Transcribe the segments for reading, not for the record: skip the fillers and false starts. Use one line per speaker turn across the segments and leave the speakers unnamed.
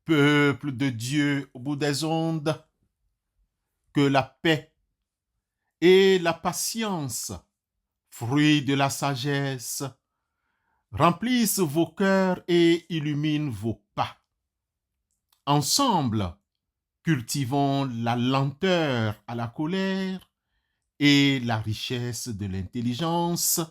Peuple de Dieu au bout des ondes, que la paix et la patience, fruits de la sagesse, remplissent vos cœurs et illuminent vos pas. Ensemble, cultivons la lenteur à la colère et la richesse de l'intelligence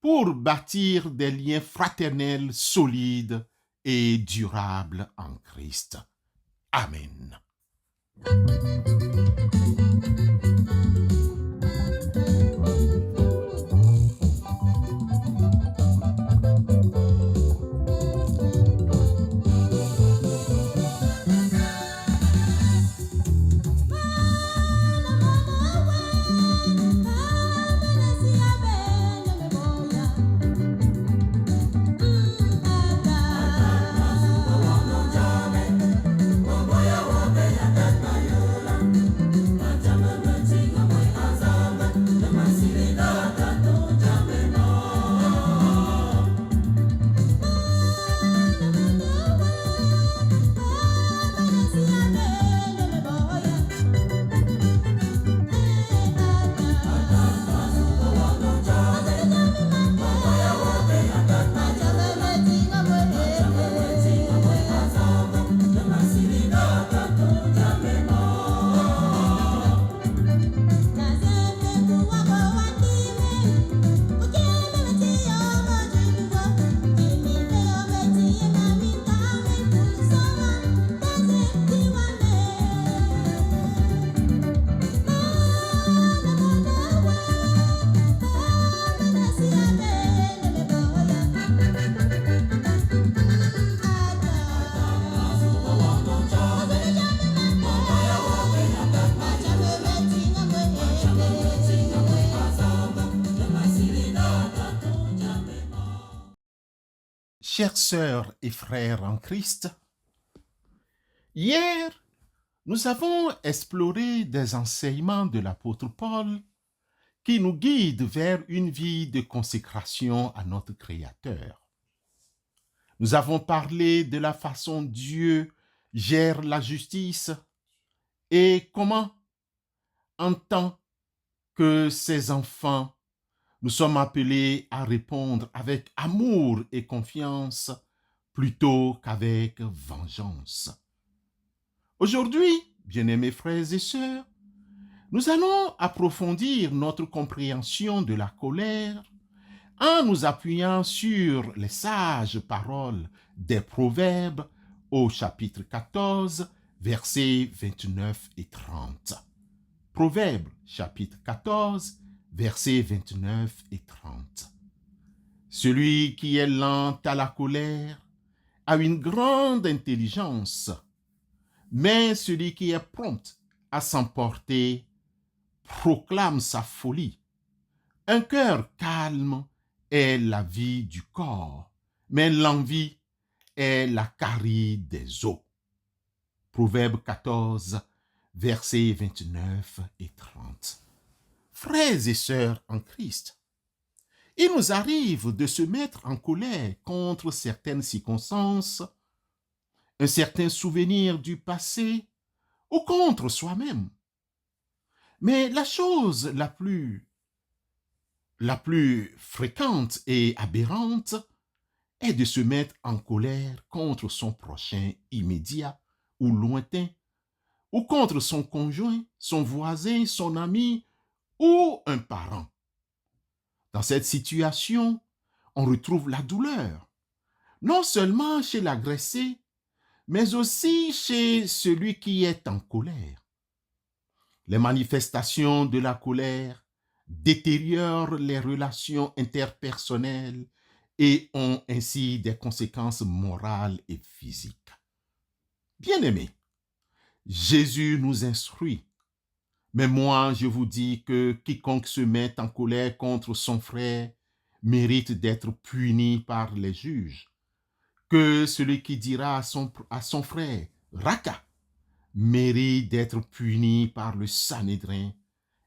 pour bâtir des liens fraternels solides et durables en Christ. Amen. Chères sœurs et frères en Christ, hier, nous avons exploré des enseignements de l'apôtre Paul qui nous guident vers une vie de consécration à notre Créateur. Nous avons parlé de la façon dont Dieu gère la justice et comment, en tant que ses enfants, nous sommes appelés à répondre avec amour et confiance plutôt qu'avec vengeance. Aujourd'hui, bien-aimés frères et sœurs, nous allons approfondir notre compréhension de la colère en nous appuyant sur les sages paroles des Proverbes au chapitre 14, versets 29 et 30. Proverbes, chapitre 14, versets 29 et 30. Celui qui est lent à la colère a une grande intelligence, mais celui qui est prompt à s'emporter proclame sa folie. Un cœur calme est la vie du corps, mais l'envie est la carie des os. Proverbe 14, versets 29 et 30. Frères et sœurs en Christ, il nous arrive de se mettre en colère contre certaines circonstances, un certain souvenir du passé ou contre soi-même. Mais la chose la plus fréquente et aberrante est de se mettre en colère contre son prochain immédiat ou lointain, ou contre son conjoint, son voisin, son ami ou un parent. Dans cette situation, on retrouve la douleur, non seulement chez l'agressé, mais aussi chez celui qui est en colère. Les manifestations de la colère détériorent les relations interpersonnelles et ont ainsi des conséquences morales et physiques. Bien-aimés, Jésus nous instruit. Mais moi, je vous dis que quiconque se met en colère contre son frère mérite d'être puni par les juges. Que celui qui dira à son frère, Raka, mérite d'être puni par le Sanhédrin,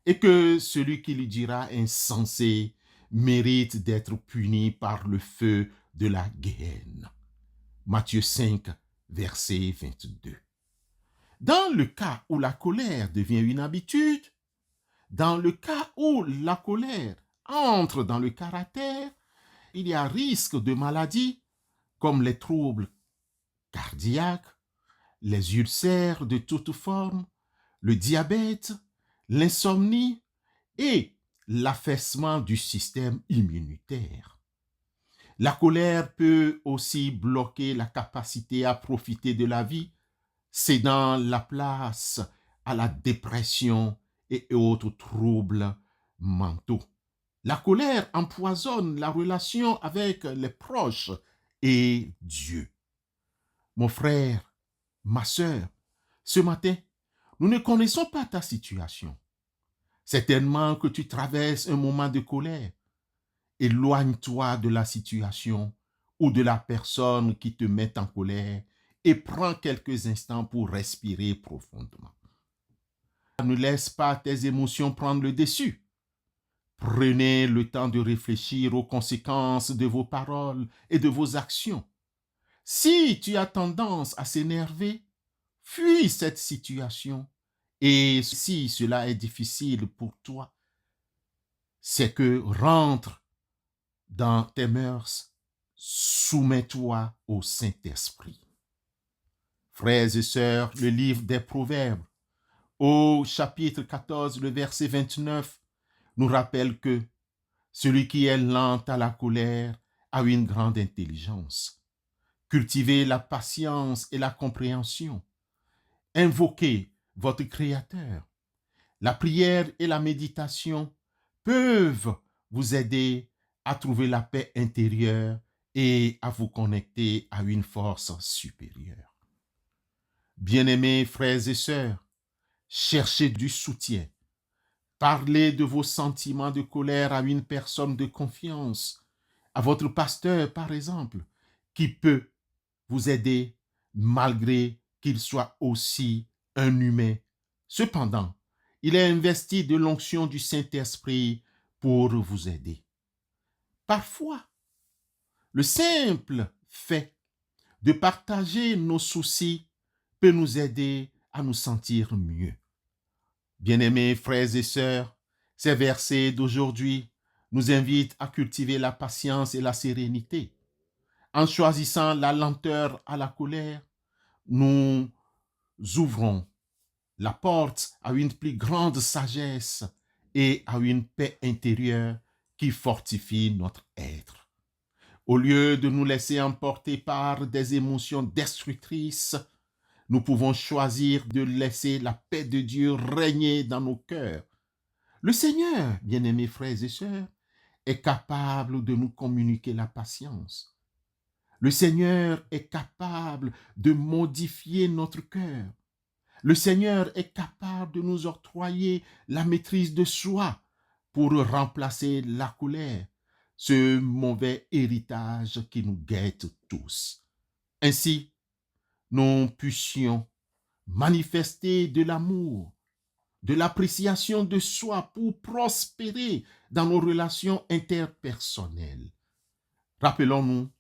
et que celui qui lui dira insensé mérite d'être puni par le feu de la Guéhenne. Matthieu 5, verset 22. Dans le cas où la colère devient une habitude, dans le cas où la colère entre dans le caractère, il y a risque de maladies comme les troubles cardiaques, les ulcères de toutes formes, le diabète, l'insomnie et l'affaissement du système immunitaire. La colère peut aussi bloquer la capacité à profiter de la vie, cédant la place à la dépression et autres troubles mentaux. La colère empoisonne la relation avec les proches et Dieu. Mon frère, ma sœur, ce matin, nous ne connaissons pas ta situation. Certainement que tu traverses un moment de colère. Éloigne-toi de la situation ou de la personne qui te met en colère et prends quelques instants pour respirer profondément. Ne laisse pas tes émotions prendre le dessus. Prenez le temps de réfléchir aux conséquences de vos paroles et de vos actions. Si tu as tendance à s'énerver, fuis cette situation. Et si cela est difficile pour toi, c'est que rentre dans tes mœurs, soumets-toi au Saint-Esprit. Frères et sœurs, le livre des Proverbes, au chapitre 14, le verset 29, nous rappelle que celui qui est lent à la colère a une grande intelligence. Cultivez la patience et la compréhension. Invoquez votre Créateur. La prière et la méditation peuvent vous aider à trouver la paix intérieure et à vous connecter à une force supérieure. Bien-aimés frères et sœurs, cherchez du soutien. Parlez de vos sentiments de colère à une personne de confiance, à votre pasteur par exemple, qui peut vous aider malgré qu'il soit aussi un humain. Cependant, il est investi de l'onction du Saint-Esprit pour vous aider. Parfois, le simple fait de partager nos soucis peut nous aider à nous sentir mieux. Bien-aimés frères et sœurs, ces versets d'aujourd'hui nous invitent à cultiver la patience et la sérénité. En choisissant la lenteur à la colère, nous ouvrons la porte à une plus grande sagesse et à une paix intérieure qui fortifie notre être. Au lieu de nous laisser emporter par des émotions destructrices, nous pouvons choisir de laisser la paix de Dieu régner dans nos cœurs. Le Seigneur, bien-aimés frères et sœurs, est capable de nous communiquer la patience. Le Seigneur est capable de modifier notre cœur. Le Seigneur est capable de nous octroyer la maîtrise de soi pour remplacer la colère, ce mauvais héritage qui nous guette tous. Ainsi, nous puissions manifester de l'amour, de l'appréciation de soi pour prospérer dans nos relations interpersonnelles. Rappelons-nous,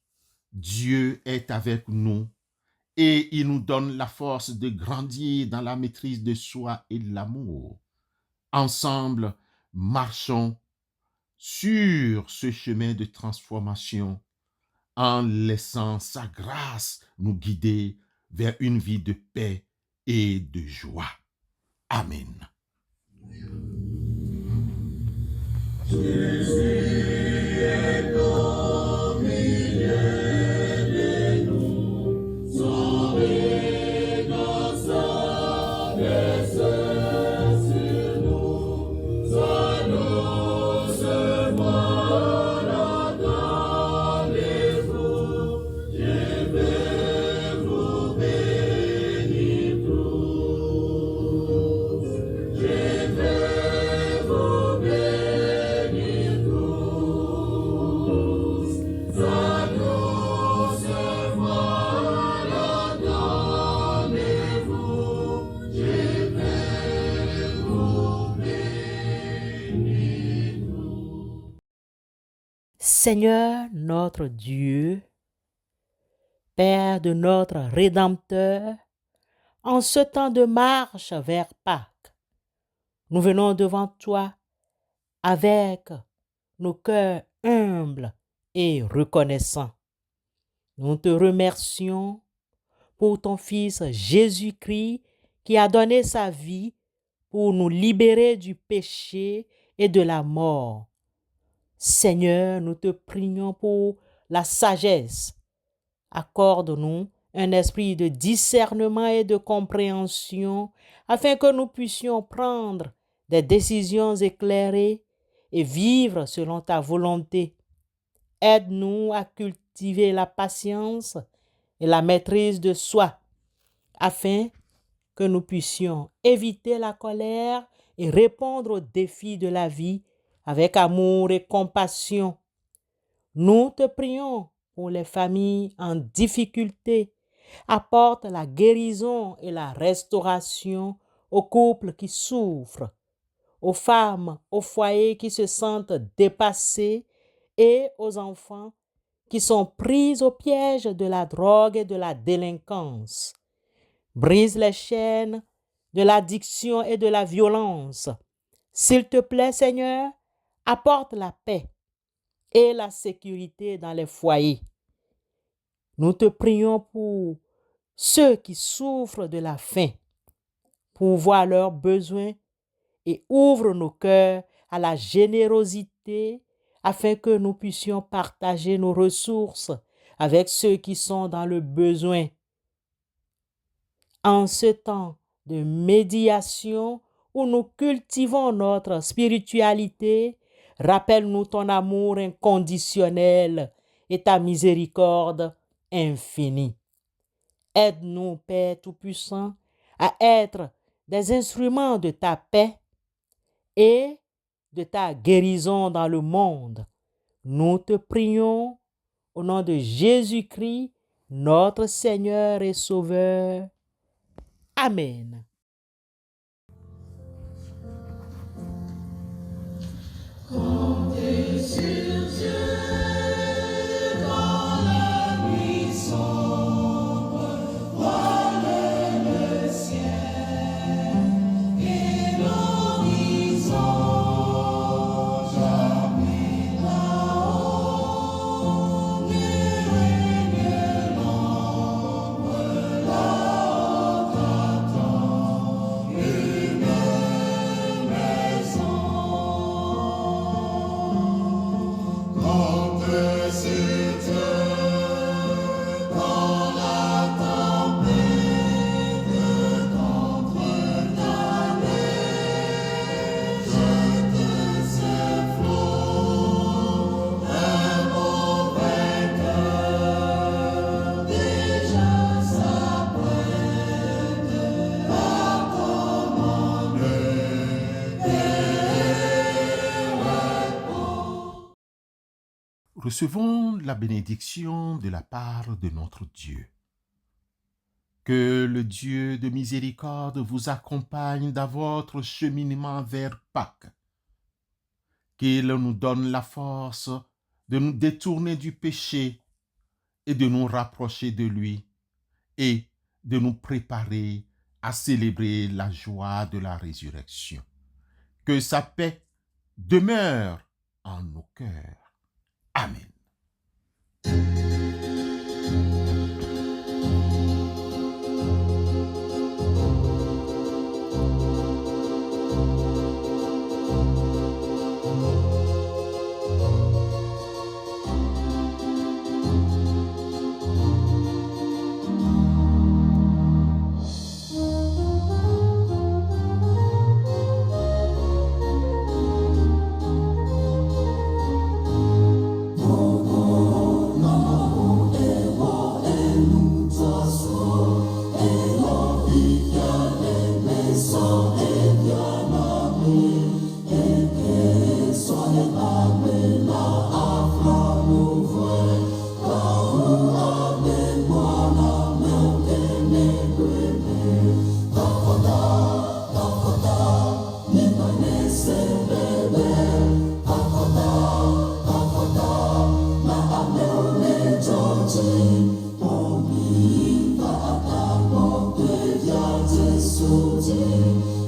Dieu est avec nous et il nous donne la force de grandir dans la maîtrise de soi et de l'amour. Ensemble, marchons sur ce chemin de transformation en laissant sa grâce nous guider vers une vie de paix et de joie. Amen.
Seigneur notre Dieu, Père de notre Rédempteur, en ce temps de marche vers Pâques, nous venons devant toi avec nos cœurs humbles et reconnaissants. Nous te remercions pour ton Fils Jésus-Christ qui a donné sa vie pour nous libérer du péché et de la mort. Seigneur, nous te prions pour la sagesse. Accorde-nous un esprit de discernement et de compréhension afin que nous puissions prendre des décisions éclairées et vivre selon ta volonté. Aide-nous à cultiver la patience et la maîtrise de soi afin que nous puissions éviter la colère et répondre aux défis de la vie avec amour et compassion. Nous te prions pour les familles en difficulté. Apporte la guérison et la restauration aux couples qui souffrent, aux femmes au foyer qui se sentent dépassées et aux enfants qui sont pris au piège de la drogue et de la délinquance. Brise les chaînes de l'addiction et de la violence. S'il te plaît, Seigneur, apporte la paix et la sécurité dans les foyers. Nous te prions pour ceux qui souffrent de la faim, pour voir leurs besoins et ouvre nos cœurs à la générosité afin que nous puissions partager nos ressources avec ceux qui sont dans le besoin. En ce temps de médiation où nous cultivons notre spiritualité, rappelle-nous ton amour inconditionnel et ta miséricorde infinie. Aide-nous, Père Tout-Puissant, à être des instruments de ta paix et de ta guérison dans le monde. Nous te prions au nom de Jésus-Christ, notre Seigneur et Sauveur. Amen.
Comptez sur Dieu dans la nuit sombre, voilez le ciel et l'horizon, jamais là-haut ne règne l'ombre, là-haut attend une maison. Comptez sur Dieu dans la tempête, contre ta neige, jette ses flots, un mauvais cœur déjà s'apprête à commander
Recevons la bénédiction de la part de notre Dieu. Que le Dieu de miséricorde vous accompagne dans votre cheminement vers Pâques. Qu'il nous donne la force de nous détourner du péché et de nous rapprocher de lui et de nous préparer à célébrer la joie de la résurrection. Que sa paix demeure en nos cœurs. Amen.
Amen.